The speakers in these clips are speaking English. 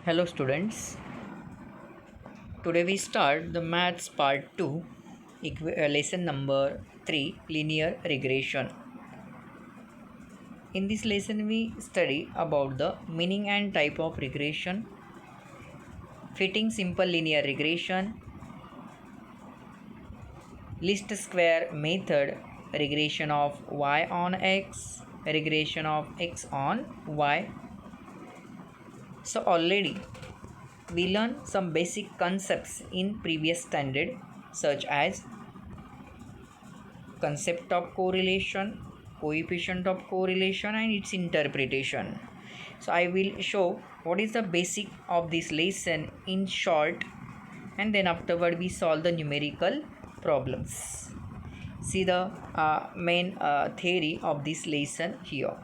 Hello students, today we start the maths part 2, lesson number 3, linear regression. In this lesson we study about the meaning and type of regression, fitting simple linear regression, least square method, regression of y on x, regression of x on y. So already we learned some basic concepts in previous standard such as concept of correlation, coefficient of correlation and its interpretation. So I will show what is the basic of this lesson in short, and then afterward we solve the numerical problems. See the main theory of this lesson here.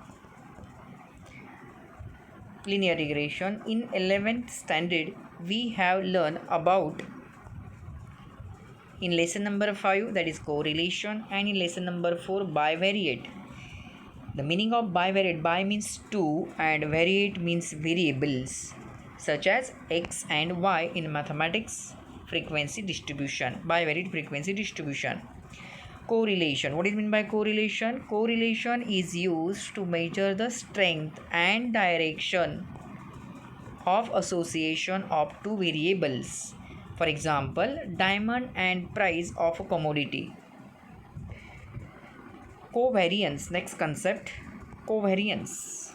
Linear regression. In 11th standard we have learned about in lesson number 5, that is correlation, and in lesson number 4, bivariate. The meaning of bivariate, bi means two and variate means variables such as x and y in mathematics frequency distribution, bivariate frequency distribution. Correlation, what is meant by correlation? Correlation is used to measure the strength and direction of association of two variables. For example, diamond and price of a commodity. Covariance, next concept, covariance.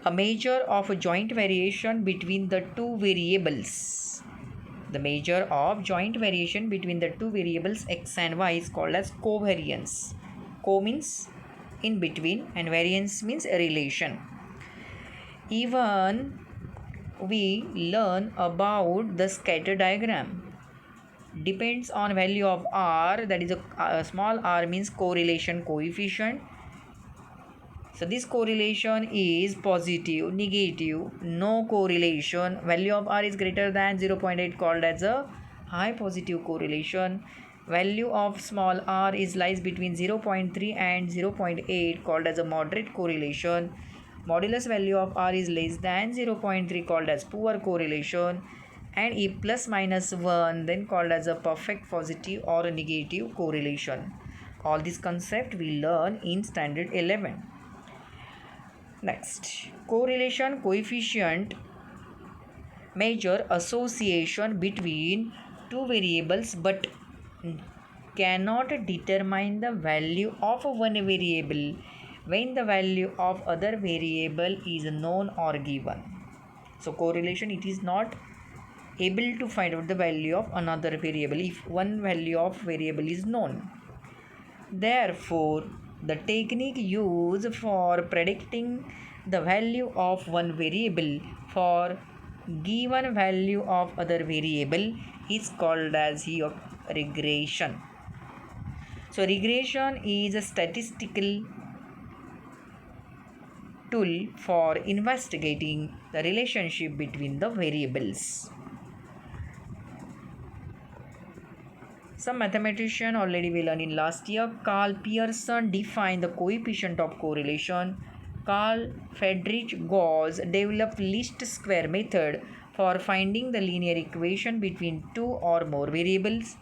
A measure of a joint variation between the two variables. The measure of joint variation between the two variables x and y is called as covariance. Co means in between and variance means a relation. Even we learn about the scatter diagram. Depends on value of r, that is a small r means correlation coefficient. So this correlation is positive, negative, no correlation. Value of r is greater than 0.8 called as a high positive correlation. Value of small r is lies between 0.3 and 0.8 called as a moderate correlation. Modulus value of r is less than 0.3 called as poor correlation, and if plus minus 1 then called as a perfect positive or a negative correlation. All this concept we learn in standard 11. Next, correlation coefficient measure association between two variables but cannot determine the value of one variable when the value of other variable is known or given. So correlation, it is not able to find out the value of another variable if one value of variable is known. Therefore, the technique used for predicting the value of one variable for given value of other variable is called as here regression. So regression is a statistical tool for investigating the relationship between the variables. Some mathematician already we learned in last year. Carl Pearson defined the coefficient of correlation. Carl Friedrich Gauss developed least square method for finding the linear equation between two or more variables.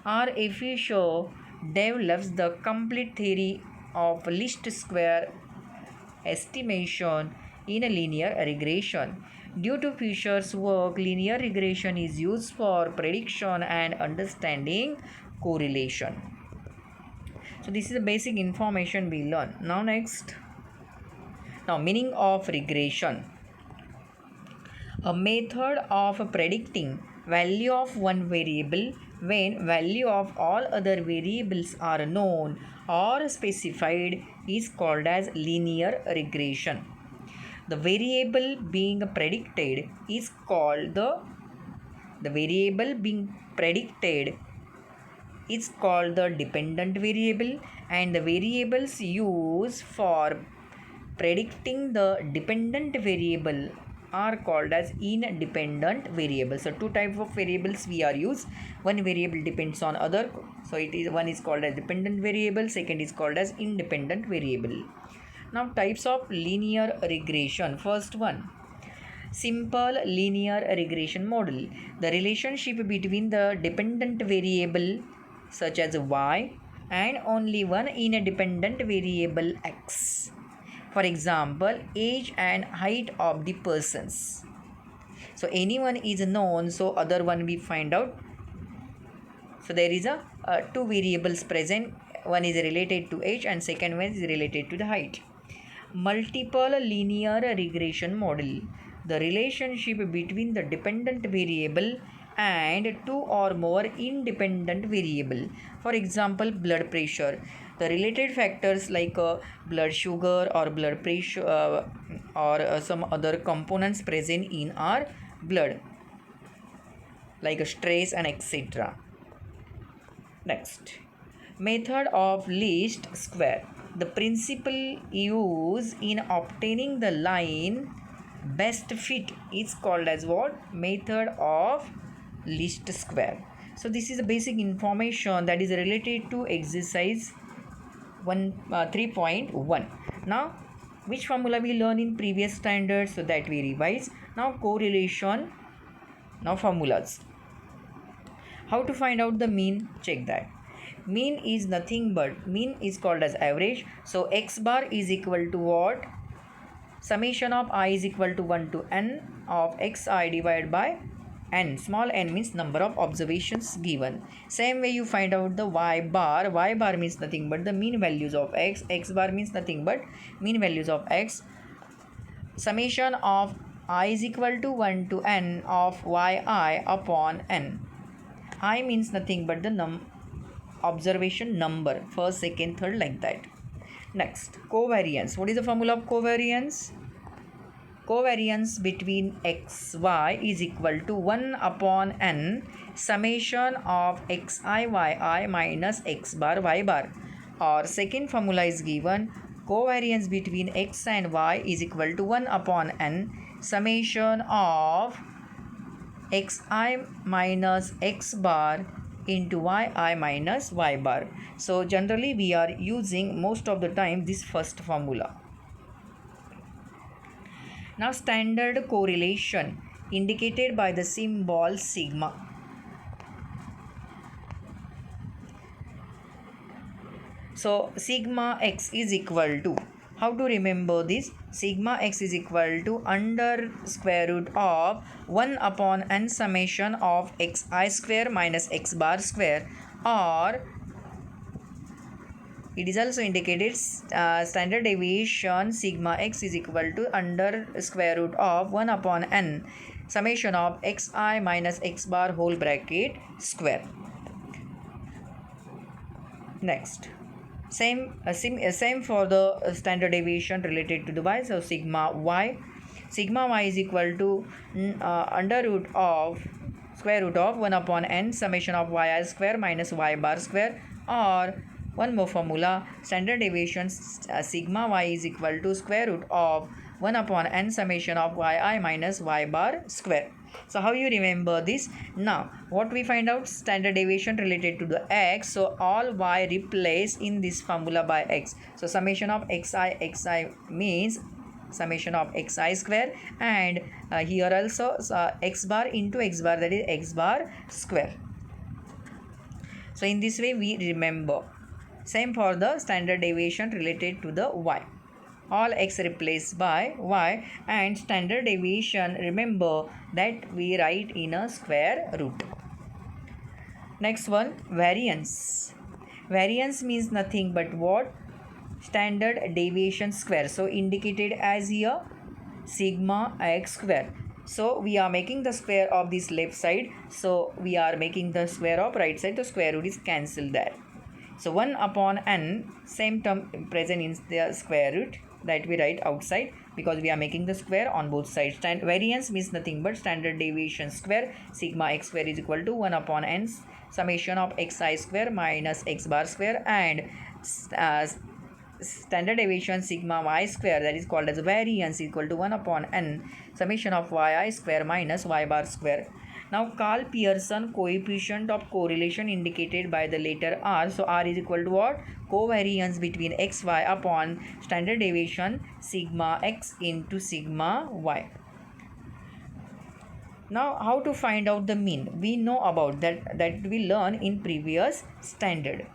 R. A. Fisher develops the complete theory of least square estimation in a linear regression. Due to Fisher's work, linear regression is used for prediction and understanding correlation. So this is the basic information we learn. Now next. Now meaning of regression. A method of predicting value of one variable when value of all other variables are known or specified is called as linear regression. The variable being predicted is called the variable being predicted is called the dependent variable, and the variables used for predicting the dependent variable are called as independent variables. So two types of variables we are used. One variable depends on other, so it is one is called as dependent variable, second is called as independent variable. Now types of linear regression. First one, Simple linear regression model. The relationship between the dependent variable such as y and only one independent variable x. For example, age and height of the persons. So anyone is known, so other one we find out. So there is a two variables present. One is related to age and second one is related to the height. Multiple linear regression model. The relationship between the dependent variable and two or more independent variable. For example, blood pressure. The related factors like blood sugar or blood pressure or some other components present in our blood like stress and etc. Next, method of least square. The principle used in obtaining the line best fit is called as what? Method of least square. So this is the basic information that is related to exercise 3.1. Now, which formula we learn in previous standards, so that we revise. Now correlation. Now formulas. How to find out the mean? Check that. Mean is nothing but, mean is called as average. So x bar is equal to what? Summation of I is equal to 1 to n of xi divided by n. Small n means number of observations given. Same way you find out the y bar. Y bar means nothing but the mean values of x. X bar means nothing but mean values of x. Summation of I is equal to 1 to n of yi upon n. I means nothing but the observation number, first, second, third, like that. Next, covariance. What is the formula of covariance? Covariance between x, y is equal to 1 upon n summation of xi, yi minus x bar, y bar. Or second formula is given, covariance between x and y is equal to 1 upon n summation of xi minus x bar into yi minus y bar. So generally we are using most of the time this first formula. Now standard correlation indicated by the symbol sigma. So sigma x is equal to, how to remember this? Sigma x is equal to under square root of 1 upon n summation of xi square minus x bar square, or it is also indicated standard deviation sigma x is equal to under square root of 1 upon n summation of xi minus x bar whole bracket square. Next, same for the standard deviation related to the y. So sigma y is equal to under root of square root of 1 upon n summation of yi square minus y bar square, or one more formula, standard deviation sigma y is equal to square root of 1 upon n summation of yi minus y bar square. So how you remember this? Now what we find out? Standard deviation related to the x. So all y replace in this formula by x. So summation of xi means summation of xi square, and here also x bar into x bar, that is x bar square. So in this way we remember. Same for the standard deviation related to the y. All x replaced by y, and standard deviation, remember that we write in a square root. Next one, variance. Variance means nothing but what? Standard deviation square. So indicated as here sigma x square. So we are making the square of this left side, so we are making the square of right side. The square root is cancelled there. So 1 upon n, same term present in the square root, that we write outside because we are making the square on both sides. Variance means nothing but standard deviation square sigma x square is equal to 1 upon n summation of xi square minus x bar square, and standard deviation sigma y square, that is called as variance, equal to 1 upon n summation of yi square minus y bar square. Now Karl Pearson coefficient of correlation indicated by the letter r. So r is equal to what? Covariance between xy upon standard deviation sigma x into sigma y. Now how to find out the mean? We know about that we learn in previous standard.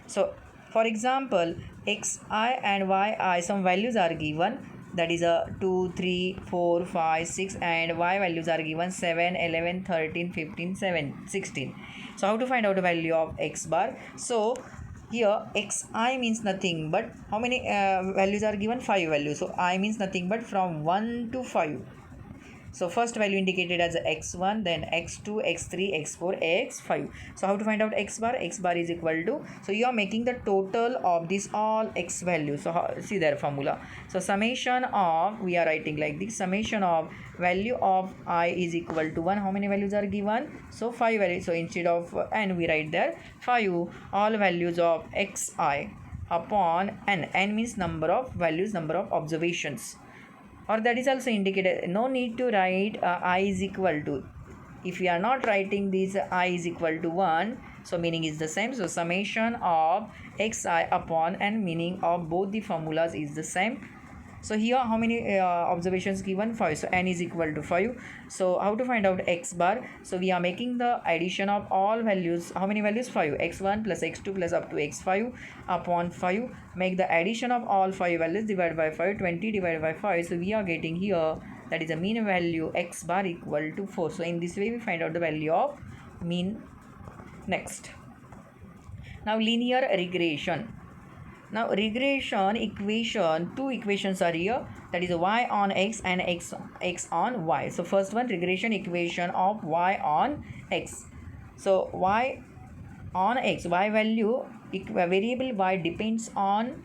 So for example, xi and yi some values are given, that is a 2, 3, 4, 5, 6, and y values are given 7, 11, 13, 15, 7, 16. So how to find out the value of x bar? So here xi means nothing but how many values are given? 5 values. So I means nothing but from 1 to 5. So first value indicated as x1, then x2, x3, x4, x5. So how to find out x bar? X bar is equal to, so you are making the total of this all x values. So see their formula. So summation of, we are writing like this, summation of value of I is equal to 1. How many values are given? So 5 values. So instead of n, we write there 5. All values of xi upon n. N means number of values, number of observations, or that is also indicated. No need to write I is equal to. If we are not writing this I is equal to 1, so meaning is the same. So summation of xi upon n, meaning of both the formulas is the same. So here how many observations given? 5. So n is equal to 5. So how to find out x bar? So we are making the addition of all values. How many values? 5. x1 plus x2 plus up to x5 upon 5. Make the addition of all 5 values, divided by 5, 20 divided by 5. So we are getting here, that is the mean value x bar equal to 4. So in this way we find out the value of mean. Next, now linear regression. Now regression equation, two equations are here, that is y on x and x on y. So first one, regression equation of y on x. So y on x, y value, variable y depends on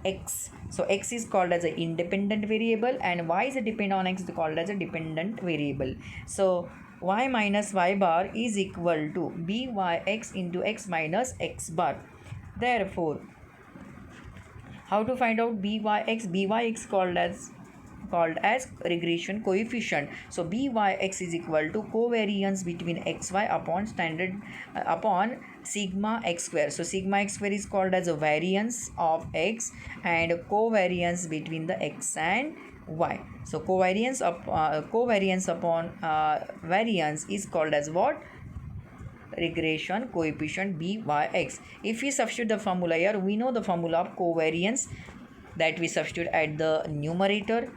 x. So x is called as an independent variable and y is a depend on x is called as a dependent variable. So y minus y bar is equal to byx into x minus x bar. Therefore, how to find out byx? Byx called as regression coefficient. So byx is equal to covariance between xy upon standard upon sigma x square. So sigma x square is called as a variance of x and covariance between the x and y. So covariance upon variance is called as what? Regression coefficient byx. If we substitute the formula here, we know the formula of covariance, that we substitute at the numerator.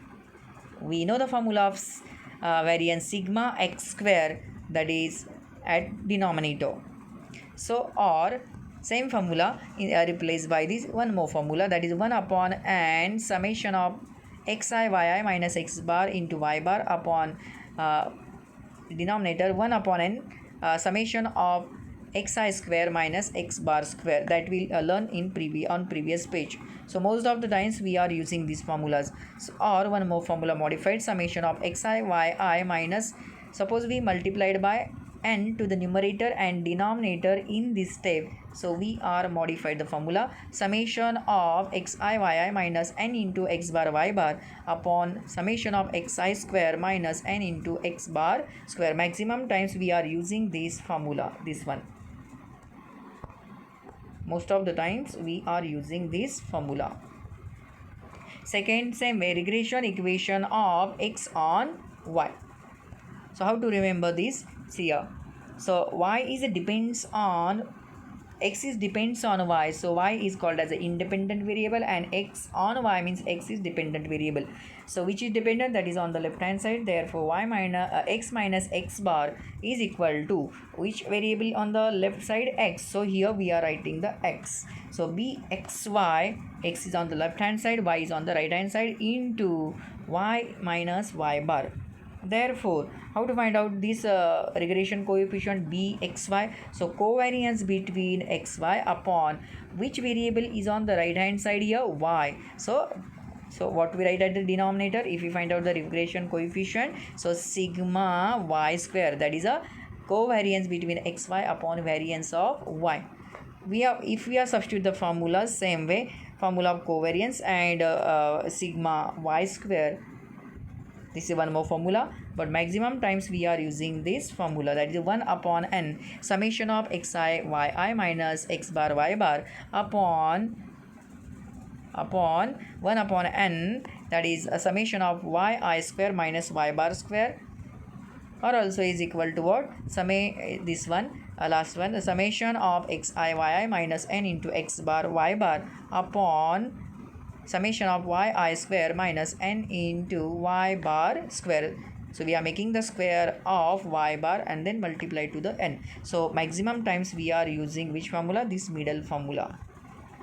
We know the formula of variance sigma x square, that is at denominator. So or same formula replaced by this one more formula, that is 1 upon n summation of xi yi minus x bar into y bar upon denominator 1 upon n summation of xi square minus x bar square, that we'll learn in previous page. So most of the times we are using these formulas. So, or one more formula, modified summation of xi yi minus, suppose we multiplied by n to the numerator and denominator in this step. So we are modified the formula summation of xi yi minus n into x bar y bar upon summation of xi square minus n into x bar square. Maximum times we are using this formula, this one. Most of the times we are using this formula. Second, same way, regression equation of x on y. So how to remember this? See here. So y is depends on x is depends on y. So y is called as an independent variable and x on y means x is dependent variable. So which is dependent? That is on the left hand side. Therefore y minus x minus x bar is equal to which variable on the left side? X. So here we are writing the x. So bxy, x is on the left hand side, y is on the right hand side, into y minus y bar. Therefore, how to find out this regression coefficient bxy? So covariance between xy upon which variable is on the right hand side here? Y. So what we write at the denominator, if we find out the regression coefficient, so sigma y square, that is a covariance between xy upon variance of y. If we are substitute the formulas same way, formula of covariance and sigma y square, this is one more formula, but maximum times we are using this formula, that is 1 upon n summation of xi yi minus x bar y bar upon 1 upon n, that is a summation of yi square minus y bar square or also is equal to what? This one, last one, the summation of xi yi minus n into x bar y bar upon summation of yi square minus n into y bar square. So we are making the square of y bar and then multiply to the n. So maximum times we are using which formula? This middle formula.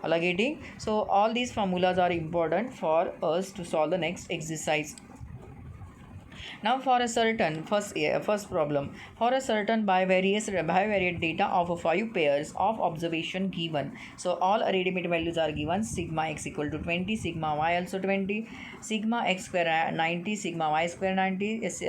All getting? So all these formulas are important for us to solve the next exercise. Now for a certain first problem, for a certain bivariate data of 5 pairs of observation given. So all arithmetic values are given. Sigma x equal to 20, sigma y also 20, sigma x square 90, sigma y square 90 is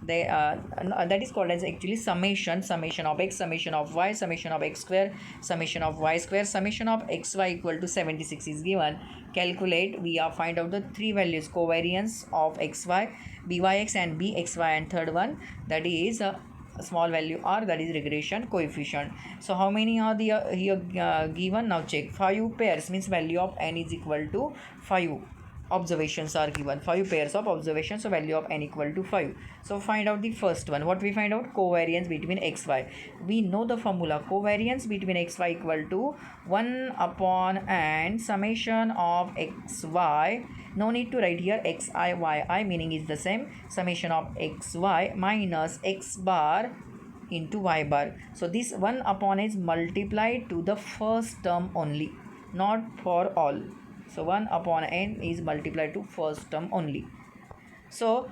that is called as actually summation of x, summation of y, summation of x square, summation of y square, summation of xy equal to 76 is given. Calculate, we are find out the three values, covariance of xy, byx and bxy, and third one that is a small value r, that is regression coefficient. So how many are the here given? Now check. 5 pairs means value of n is equal to 5 observations are given. 5 pairs of observations, so value of n equal to 5. So find out the first one. What we find out? Covariance between xy. We know the formula. Covariance between xy equal to 1 upon n summation of xy. No need to write here xi yi, meaning is the same. Summation of xy minus x bar into y bar. So this 1 upon is multiplied to the first term only, not for all. So 1 upon n is multiplied to first term only. So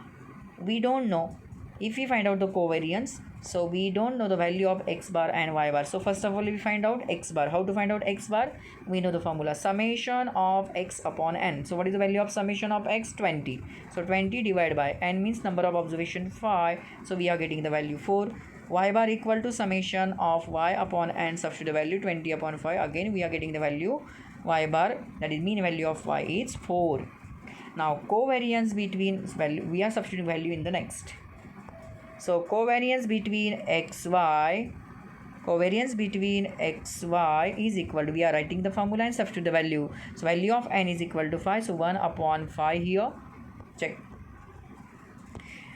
we don't know. If we find out the covariance, so we don't know the value of x bar and y bar. So first of all we find out x bar. How to find out x bar? We know the formula, summation of x upon n. So what is the value of summation of x? 20. So 20 divided by n means number of observation 5. So we are getting the value 4. Y bar equal to summation of y upon n, substitute the value 20 upon 5. Again we are getting the value y bar, that is mean value of y is 4. Now covariance between value, we are substituting value in the next. So covariance between xy is equal to, we are writing the formula and substitute the value. So value of n is equal to 5. So 1 upon 5 here. Check.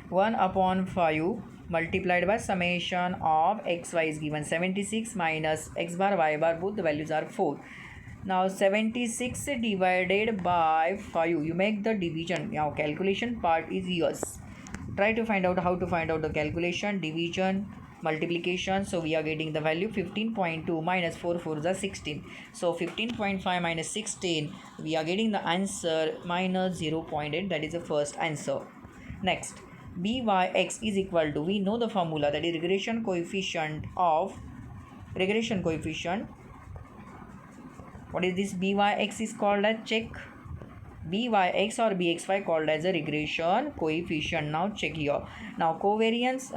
1 upon 5 multiplied by summation of xy is given 76 minus x bar y bar, both the values are 4. Now 76 divided by 5, you make the division. Now calculation part is yours. Try to find out how to find out the calculation, division, multiplication. So we are getting the value 15.2 minus 4 4 is 16. So 15.5 minus 16, we are getting the answer minus 0.8. That is the first answer. Next, byx is equal to, we know the formula, that is regression coefficient. What is this? Byx is called as, check, byx or bxy called as a regression coefficient. Now check here. Now covariance,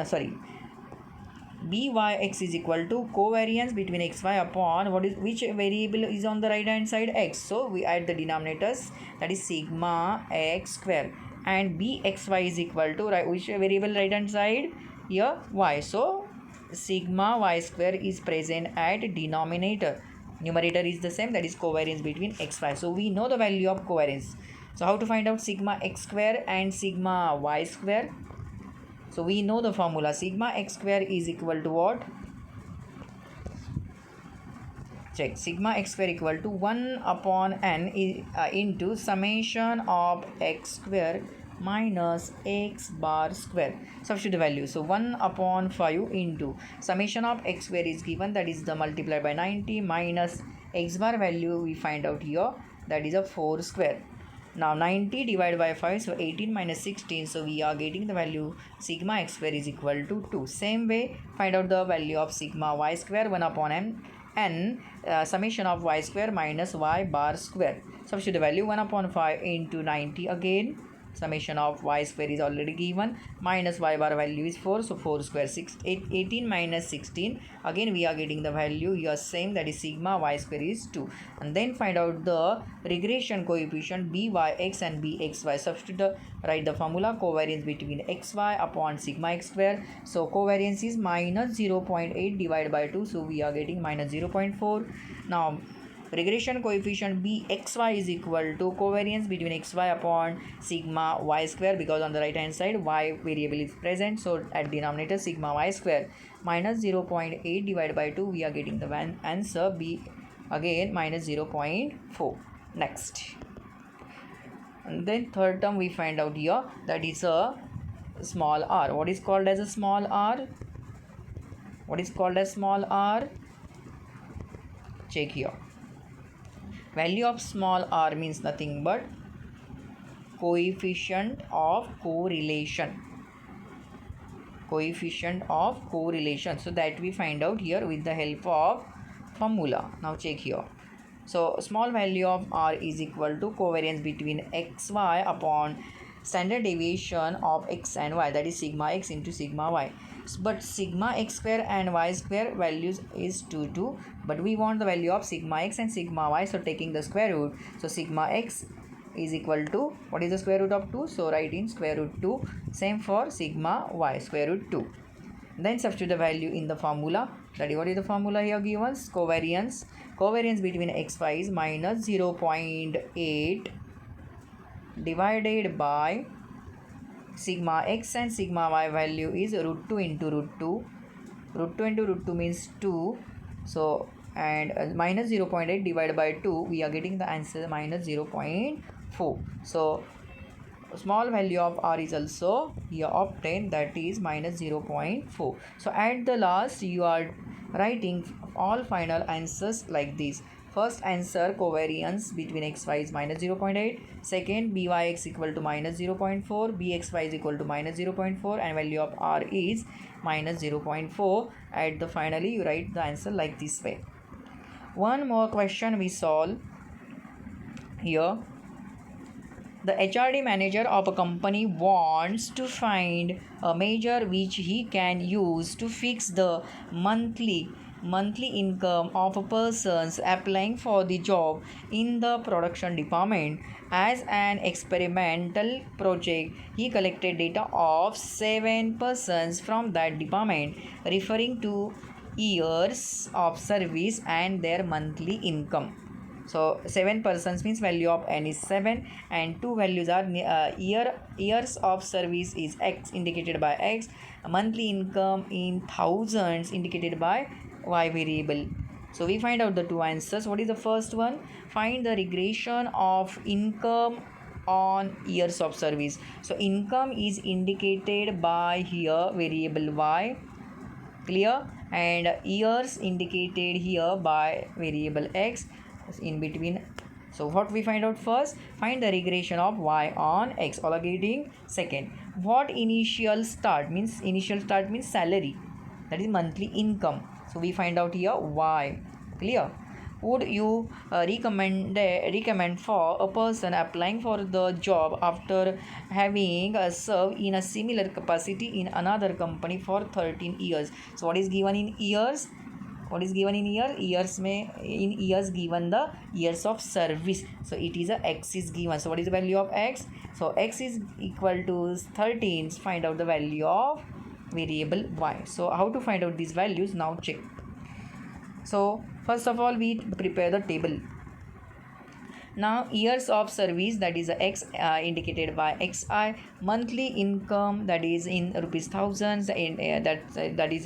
byx is equal to covariance between xy upon which variable is on the right hand side? X. So we add the denominators, that is sigma x square, and bxy is equal to which variable right hand side? Here y. So sigma y square is present at denominator. Numerator is the same, that is covariance between xy. So we know the value of covariance. So how to find out sigma x square and sigma y square? So we know the formula, sigma x square is equal to what? Check. Sigma x square equal to 1 upon n into summation of x square minus x bar square. Substitute the value. So 1 upon 5 into summation of x square is given, that is the multiplied by 90 minus x bar value we find out here, that is a 4 square. Now 90 divided by 5, so 18 minus 16, so we are getting the value sigma x square is equal to 2. Same way, find out the value of sigma y square, 1 upon n summation of y square minus y bar square. Substitute the value, 1 upon 5 into 90 again. Summation of y square is already given, minus y bar value is 4, so 4 square 18 minus 16, again we are getting the value here same, that is sigma y square is 2. And then find out the regression coefficient byx and bxy. Substitute write the formula, covariance between xy upon sigma x square. So covariance is minus 0.8 divided by 2, so we are getting minus 0.4. Now regression coefficient bxy is equal to covariance between xy upon sigma y square, because on the right hand side y variable is present, so at denominator sigma y square minus 0.8 divided by 2, we are getting the answer b again minus 0.4. Next, and then third term we find out here, that is a small r. What is called as a small r? What is called as small r? Check here. Value of small r means nothing but coefficient of correlation. Coefficient of correlation. So that we find out here with the help of formula. Now check here. So small value of r is equal to covariance between xy upon standard deviation of x and y, that is sigma x into sigma y. But sigma x square and y square values is 2, but we want the value of sigma x and sigma y, so taking the square root, so sigma x is equal to, what is the square root of 2? So write in square root 2. Same for sigma y, square root 2. Then substitute the value in the formula. That is, what is the formula here given? Covariance between xy is minus 0.8 divided by sigma x and sigma y value is root 2 into root 2. Root 2 into root 2 means 2. So, and minus 0.8 divided by 2, we are getting the answer minus 0.4. So, small value of r is also here obtained, that is minus 0.4. So, at the last, you are writing all final answers like this. First answer, covariance between xy is minus 0.8. Second, byx equal to minus 0.4. bxy is equal to minus 0.4. And value of r is minus 0.4. At the finally, you write the answer like this way. One more question we solve here. The HRD manager of a company wants to find a measure which he can use to fix the monthly income of a person applying for the job in the production department. As an experimental project, he collected data of 7 persons from that department, referring to years of service and their monthly income. So 7 persons means value of n is 7, and 2 values are years of service is x, indicated by x, monthly income in thousands, indicated by y variable. So we find out the two answers. What is the first one? Find the regression of income on years of service. So income is indicated by here variable y, clear, and years indicated here by variable x in between. So what we find out first? Find the regression of y on x, allocating. Second, what initial start means salary, that is monthly income. So we find out here y, clear. Would you recommend for a person applying for the job after having served in a similar capacity in another company for 13 years? So what is given in years? What is given in year? In years given the years of service. So it is a x is given. So what is the value of x? So x is equal to 13. Find out the value of variable y. So how to find out these values? Now check. So first of all, we prepare the table. Now years of service, that is x indicated by xi, monthly income, that is in rupees thousands, in that is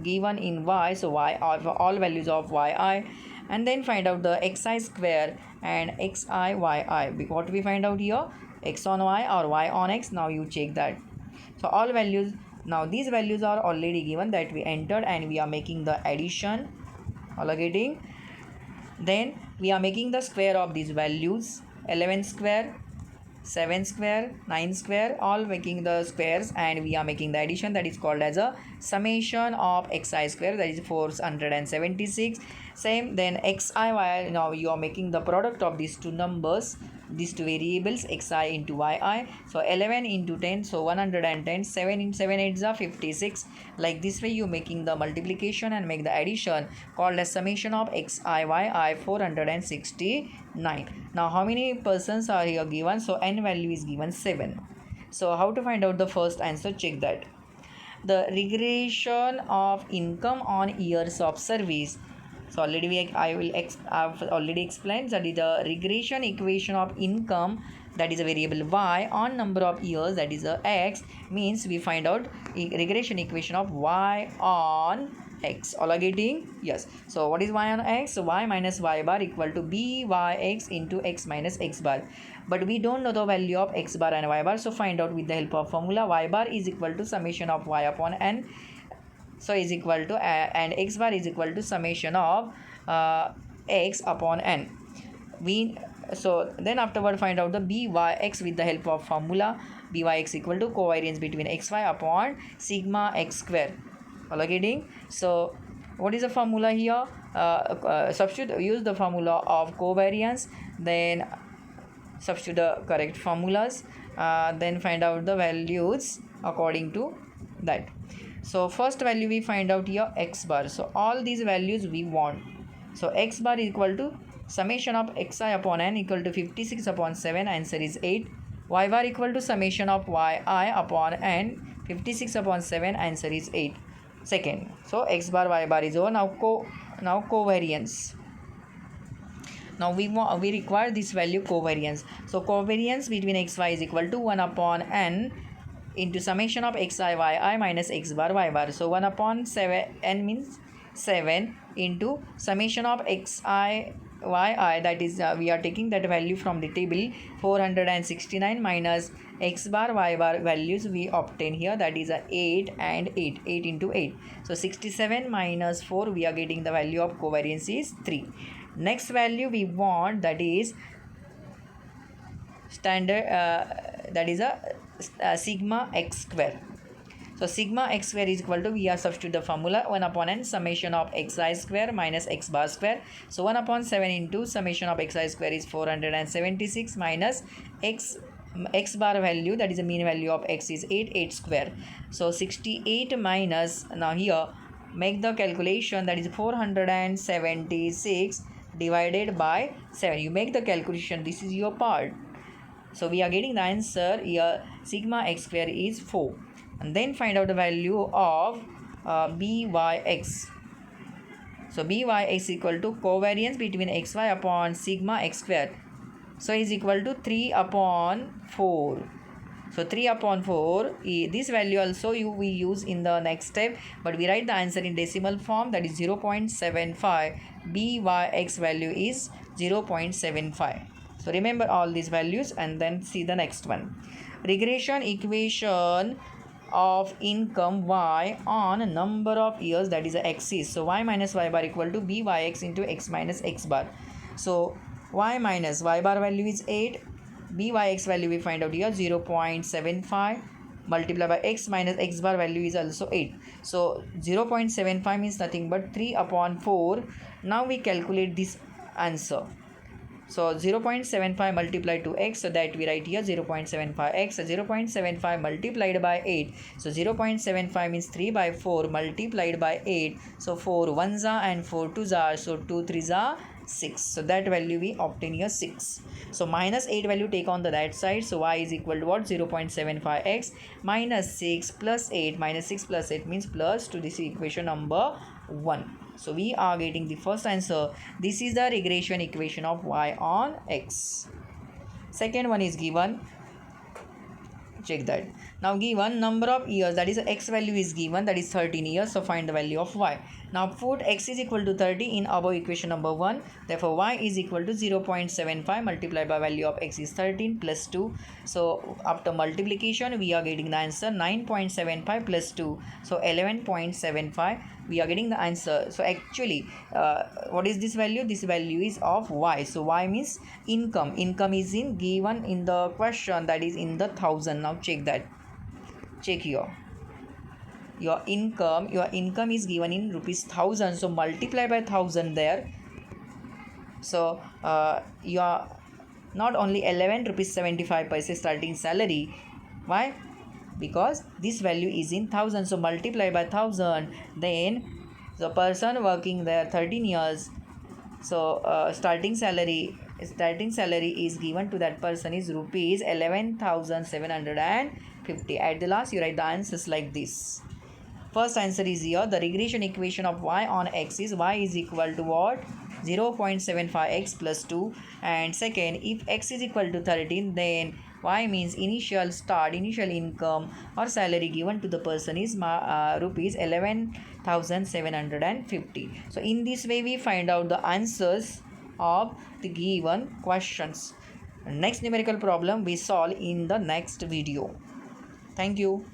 given in y, so y all values of yi, and then find out the xi square and xi yi. What we find out here? X on y or y on x. Now you check that. So all values, now these values are already given that we entered, and we are making the addition, allocating. Then we are making the square of these values, 11 square, 7 square, 9 square, all making the squares, and we are making the addition, that is called as a summation of xi square, that is 476. Same, then xi, now you are making the product of these two numbers, these two variables, xi into yi. So 11 into 10, so 110. 7 into 7 8 is 56. Like this way you making the multiplication and make the addition, called as summation of xi yi, 469. Now how many persons are here given? So n value is given 7. So how to find out the first answer? Check that. The regression of income on years of service. So already I've already explained that is the regression equation of income, that is a variable y, on number of years, that is a x, means we find out regression equation of y on x. All are getting? Yes. So what is y on x? So y minus y bar equal to byx into x minus x bar. But we don't know the value of x bar and y bar, so find out with the help of formula. Y bar is equal to summation of y upon n, so is equal to and x bar is equal to summation of x upon n. So then afterward find out the byx with the help of formula. Byx equal to covariance between xy upon sigma x square. All are getting? So what is the formula here? Use the formula of covariance, then substitute the correct formulas, then find out the values according to that. So first value we find out here, x bar. So all these values we want. So x bar is equal to summation of xi upon n equal to 56 upon 7, answer is 8. Y bar equal to summation of yi upon n, 56 upon 7, answer is 8. Second, so x bar y bar is over. Now covariance. Now we require this value covariance. So covariance between xy is equal to 1 upon n into summation of xi yi minus x bar y bar. So 1 upon 7, n means 7, into summation of xi yi, that is we are taking that value from the table, 469 minus x bar y bar values we obtain here, that is 8 and 8 into 8. So 67 minus 4, we are getting the value of covariance is 3. Next value we want, that is standard, that is a sigma x square. So sigma x square is equal to, we are substitute the formula, 1 upon n summation of xi square minus x bar square. So 1 upon 7 into summation of xi square is 476 minus x bar value, that is the mean value of x is 8 square. So 68 minus, now here make the calculation, that is 476 divided by 7. You make the calculation, this is your part. So we are getting the answer here, sigma x square is 4. And then find out the value of byx. So byx equal to covariance between xy upon sigma x square. So is equal to 3 upon 4. So 3 upon 4, this value also we use in the next step, but we write the answer in decimal form, that is 0.75. byx value is 0.75. So remember all these values and then see the next one. Regression equation of income y on number of years, that is the axis. So y minus y bar equal to byx into x minus x bar. So y minus y bar value is 8, byx value we find out here 0.75, multiplied by x minus x bar value is also 8. So 0.75 means nothing but 3 upon 4. Now we calculate this answer. So 0.75 multiplied to x, so that we write here 0.75x. So 0.75 multiplied by 8. So 0.75 means 3 by 4 multiplied by 8. So 4 1s are and 4 2s are. So 2 3s are 6. So that value we obtain here 6. So minus 8 value take on the that side. So y is equal to what? 0.75x minus 6 plus 8. Minus 6 plus 8 means plus to this equation number 1. So we are getting the first answer. This is the regression equation of y on x. Second one is given. Check that. Now given number of years, that is x value is given, that is 13 years. So find the value of y. Now put x is equal to 30 in above equation number 1. Therefore y is equal to 0.75 multiplied by value of x is 13 plus 2. So after multiplication we are getting the answer 9.75 plus 2. So 11.75. We are getting the answer. So actually what is this value? This value is of y. So y means income. Income is in given in the question, that is in the 1000. Now check that. Check here. Your income is given in rupees 1000. So multiply by 1000 there. So your not only 11 rupees 75 paise starting salary. Why? Because this value is in 1000. So multiply by 1000. Then the person working there 13 years. So starting salary is given to that person is rupees 11,750. At the last you write the answers like this. First answer is here. The regression equation of y on x is y is equal to what? 0.75x plus 2. And second, if x is equal to 13, then y means initial income or salary given to the person is rupees 11,750. So in this way we find out the answers of the given questions. Next numerical problem we solve in the next video. Thank you.